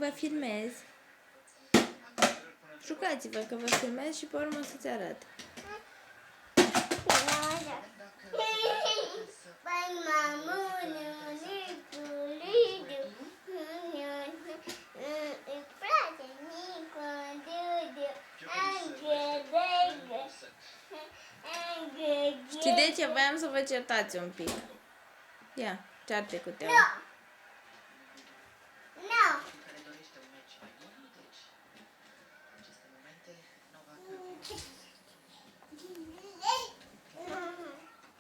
vă filmez. Jucați-vă că vă filmez și pe urmă o să-ți arăt. Știi de ce? Voiam să vă certați un pic. Ia, cearte cu Teo.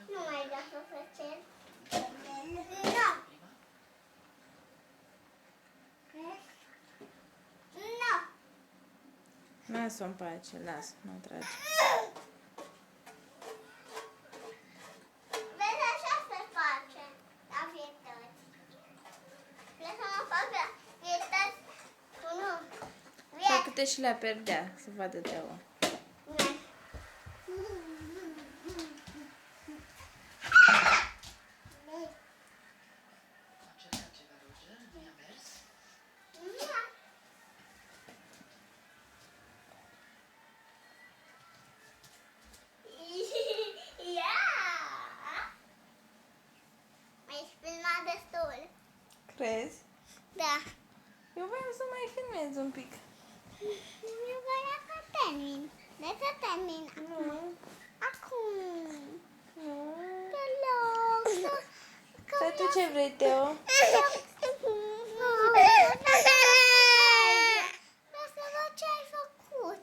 Nu mai vreau să facem. Nu. Lasă-o în pace, lasă, nu trage. Vezi, așa se face la vietăți. Vreau să mă fac la vietăți cu nu. Sau câte și le-a perdea, să vadă Teo. Crezi? Da. Eu voiam să mai filmez un pic. Eu vreau să termin. De să termin. Nu. Acum. Nu. Te rog. Dar tu ce vrei, Teo? Vreau să văd ce ai făcut.